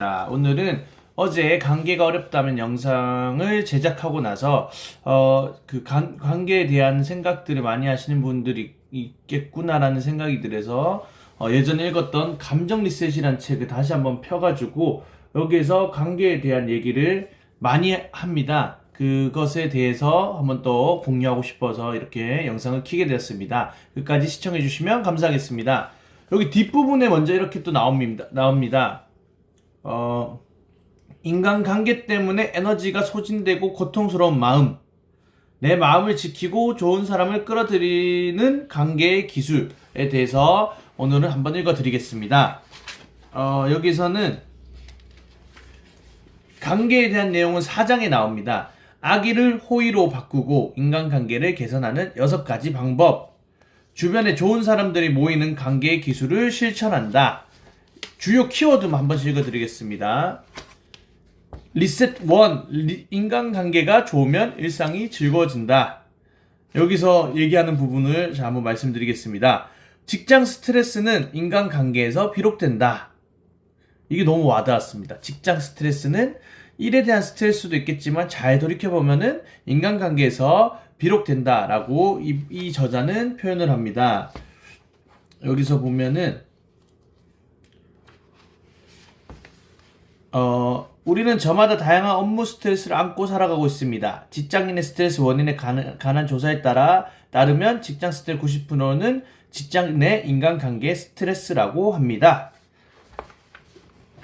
오늘은 어제 관계가 어렵다는 영상을 제작하고 나서 관계에 대한 생각들을 많이 하시는 분들이 있겠구나라는 생각이 들어서 예전에 읽었던 감정 리셋이라는 책을 다시 한번 펴가지고 여기에서 관계에 대한 얘기를 많이 합니다. 그것에 대해서 한번 또 공유하고 싶어서 이렇게 영상을 켜게 되었습니다. 끝까지 시청해 주시면 감사하겠습니다. 여기 뒷부분에 먼저 이렇게 또 나옵니다. 인간관계 때문에 에너지가 소진되고 고통스러운 마음, 내 마음을 지키고 좋은 사람을 끌어들이는 관계의 기술에 대해서 오늘은 한번 읽어드리겠습니다. 여기서는 관계에 대한 내용은 4장에 나옵니다. 악의를 호의로 바꾸고 인간관계를 개선하는 6가지 방법, 주변에 좋은 사람들이 모이는 관계의 기술을 실천한다. 주요 키워드만 한 번씩 읽어드리겠습니다. 리셋 1. 인간관계가 좋으면 일상이 즐거워진다. 여기서 얘기하는 부분을 한번 말씀드리겠습니다. 직장 스트레스는 인간관계에서 비롯된다. 이게 너무 와닿았습니다. 직장 스트레스는 일에 대한 스트레스도 있겠지만 잘 돌이켜보면은 인간관계에서 비롯된다라고 이 저자는 표현을 합니다. 여기서 보면은 우리는 저마다 다양한 업무 스트레스를 안고 살아가고 있습니다. 직장인의 스트레스 원인에 관한 조사에 따르면 직장 스트레스 90%는 직장 내 인간관계 스트레스라고 합니다.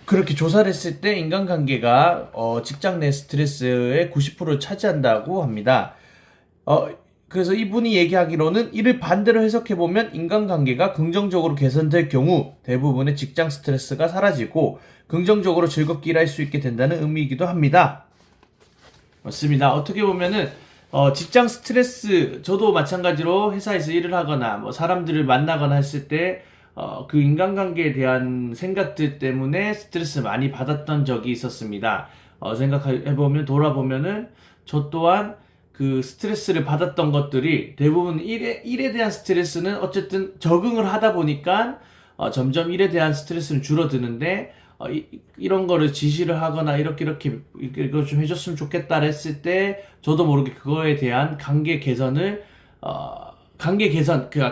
그렇게 조사를 했을 때 인간관계가 직장 내 스트레스의 90%를 차지한다고 합니다. 그래서 이분이 얘기하기로는 이를 반대로 해석해보면 인간관계가 긍정적으로 개선될 경우 대부분의 직장 스트레스가 사라지고 긍정적으로 즐겁게 일할 수 있게 된다는 의미이기도 합니다. 맞습니다. 어떻게 보면은 직장 스트레스, 저도 마찬가지로 회사에서 일을 하거나 뭐 사람들을 만나거나 했을 때 그 인간관계에 대한 생각들 때문에 스트레스 많이 받았던 적이 있었습니다. 생각해보면 돌아보면은 저 또한 그 스트레스를 받았던 것들이 대부분 일에 대한 스트레스는 어쨌든 적응을 하다 보니까 점점 일에 대한 스트레스는 줄어드는데 이런 거를 지시를 하거나 이렇게 이거 좀 해줬으면 좋겠다 했을 때 저도 모르게 그거에 대한 관계 개선을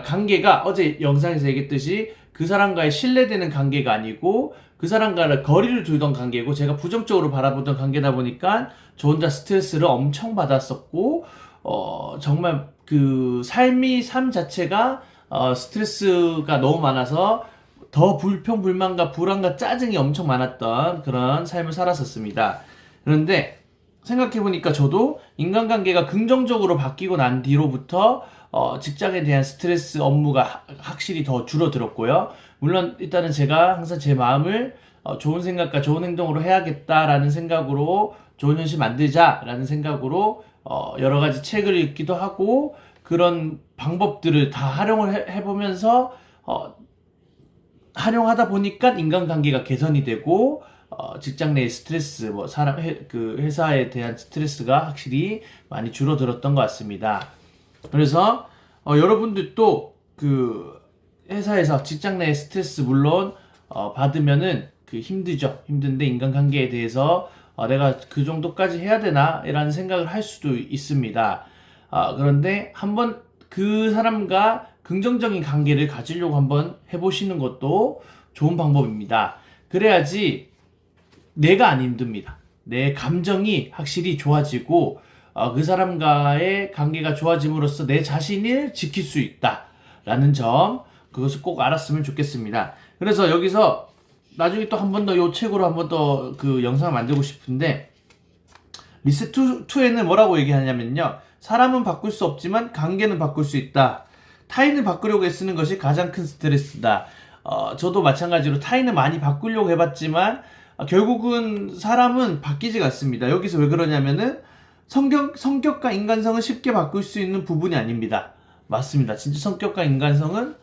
관계가 어제 영상에서 얘기했듯이 그 사람과의 신뢰되는 관계가 아니고 그 사람과의 거리를 두던 관계고 제가 부정적으로 바라보던 관계다 보니까 저 혼자 스트레스를 엄청 받았었고 정말 그 삶 자체가 스트레스가 너무 많아서 더 불평불만과 불안과 짜증이 엄청 많았던 그런 삶을 살았었습니다. 그런데 생각해보니까 저도 인간관계가 긍정적으로 바뀌고 난 뒤로부터 직장에 대한 스트레스 업무가 확실히 더 줄어들었고요. 물론 일단은 제가 항상 제 마음을 좋은 생각과 좋은 행동으로 해야겠다라는 생각으로 좋은 현실 만들자라는 생각으로 여러 가지 책을 읽기도 하고 그런 방법들을 다 활용을 해보면서 활용하다 보니까 인간관계가 개선이 되고 직장 내의 스트레스, 그 회사에 대한 스트레스가 확실히 많이 줄어들었던 것 같습니다. 그래서 여러분들도 그 회사에서 직장 내의 스트레스 물론 받으면은 그 힘들죠. 힘든데 인간관계에 대해서 내가 그 정도까지 해야 되나? 이라는 생각을 할 수도 있습니다. 그런데 한번 그 사람과 긍정적인 관계를 가지려고 한번 해보시는 것도 좋은 방법입니다. 그래야지 내가 안 힘듭니다. 내 감정이 확실히 좋아지고 그 사람과의 관계가 좋아짐으로써 내 자신을 지킬 수 있다라는 점 그것을 꼭 알았으면 좋겠습니다. 그래서 여기서 나중에 또 한 번 더 이 책으로 한 번 더 그 영상을 만들고 싶은데 리셋 2에는 뭐라고 얘기하냐면요. 사람은 바꿀 수 없지만 관계는 바꿀 수 있다. 타인을 바꾸려고 애쓰는 것이 가장 큰 스트레스다. 저도 마찬가지로 타인을 많이 바꾸려고 해봤지만 결국은 사람은 바뀌지가 않습니다. 여기서 왜 그러냐면은 성격과 인간성은 쉽게 바꿀 수 있는 부분이 아닙니다. 맞습니다. 진짜 성격과 인간성은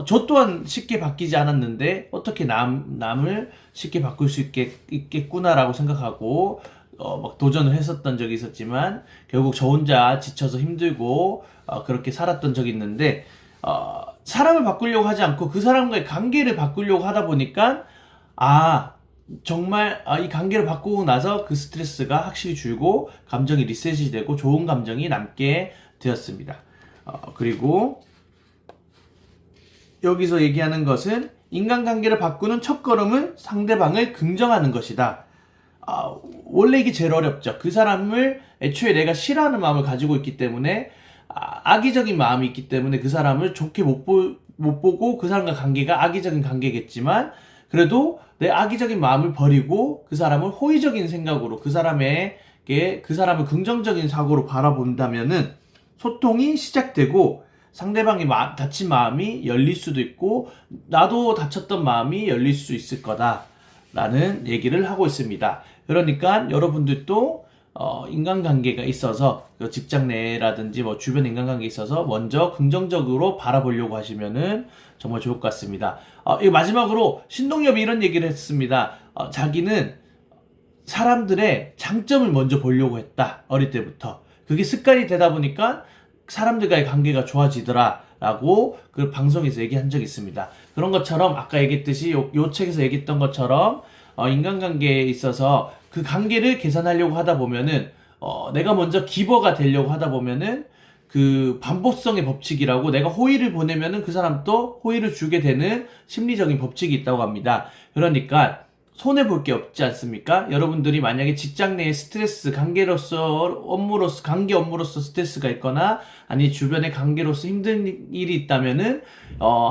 저 또한 쉽게 바뀌지 않았는데 어떻게 남을 쉽게 바꿀 수 있겠구나라고 생각하고 막 도전을 했었던 적이 있었지만 결국 저 혼자 지쳐서 힘들고 그렇게 살았던 적이 있는데 사람을 바꾸려고 하지 않고 그 사람과의 관계를 바꾸려고 하다 보니까 정말 이 관계를 바꾸고 나서 그 스트레스가 확실히 줄고 감정이 리셋이 되고 좋은 감정이 남게 되었습니다. 그리고 여기서 얘기하는 것은 인간관계를 바꾸는 첫걸음은 상대방을 긍정하는 것이다. 원래 이게 제일 어렵죠. 그 사람을 애초에 내가 싫어하는 마음을 가지고 있기 때문에 악의적인 마음이 있기 때문에 그 사람을 좋게 못 보고 그 사람과 관계가 악의적인 관계겠지만 그래도 내 악의적인 마음을 버리고 그 사람을 호의적인 생각으로 그 사람을 긍정적인 사고로 바라본다면은 소통이 시작되고 상대방이 다친 마음이 열릴 수도 있고 나도 다쳤던 마음이 열릴 수 있을 거다라는 얘기를 하고 있습니다. 그러니까 여러분들도 인간관계가 있어서 직장 내라든지 뭐 주변 인간관계에 있어서 먼저 긍정적으로 바라보려고 하시면은 정말 좋을 것 같습니다. 마지막으로 신동엽이 이런 얘기를 했습니다. 자기는 사람들의 장점을 먼저 보려고 했다. 어릴 때부터. 그게 습관이 되다 보니까 사람들과의 관계가 좋아지더라 라고 그 방송에서 얘기한 적이 있습니다. 그런 것처럼 아까 얘기했듯이 요 책에서 얘기했던 것처럼 인간관계에 있어서 그 관계를 개선하려고 하다 보면은 내가 먼저 기버가 되려고 하다 보면은 그 반복성의 법칙이라고 내가 호의를 보내면은 그 사람도 호의를 주게 되는 심리적인 법칙이 있다고 합니다. 그러니까 손해볼 게 없지 않습니까? 여러분들이 만약에 직장 내에 스트레스, 관계 업무로서 스트레스가 있거나, 아니, 주변의 관계로서 힘든 일이 있다면은,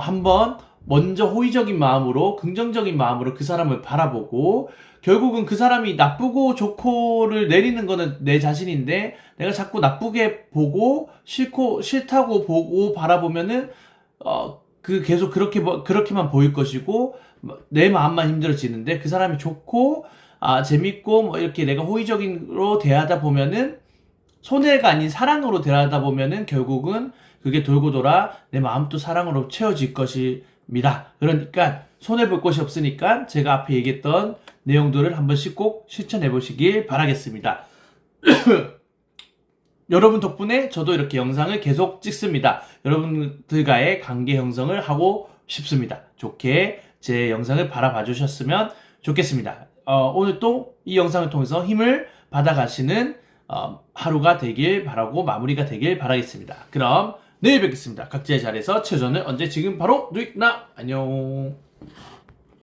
한번 먼저 호의적인 마음으로, 긍정적인 마음으로 그 사람을 바라보고, 결국은 그 사람이 나쁘고 좋고를 내리는 거는 내 자신인데, 내가 자꾸 나쁘게 보고, 싫다고 보고 바라보면은, 계속 그렇게만 보일 것이고, 내 마음만 힘들어지는데 그 사람이 좋고 재밌고 뭐 이렇게 내가 호의적으로 대하다 보면은 손해가 아닌 사랑으로 대하다 보면은 결국은 그게 돌고 돌아 내 마음도 사랑으로 채워질 것입니다. 그러니까 손해볼 것이 없으니까 제가 앞에 얘기했던 내용들을 한 번씩 꼭 실천해 보시길 바라겠습니다. 여러분 덕분에 저도 이렇게 영상을 계속 찍습니다. 여러분들과의 관계 형성을 하고 싶습니다. 좋게 제 영상을 바라봐 주셨으면 좋겠습니다. 오늘 또 이 영상을 통해서 힘을 받아가시는 하루가 되길 바라고 마무리가 되길 바라겠습니다. 그럼 내일 뵙겠습니다. 각자의 자리에서 최선을 언제 지금 바로 누이나 안녕.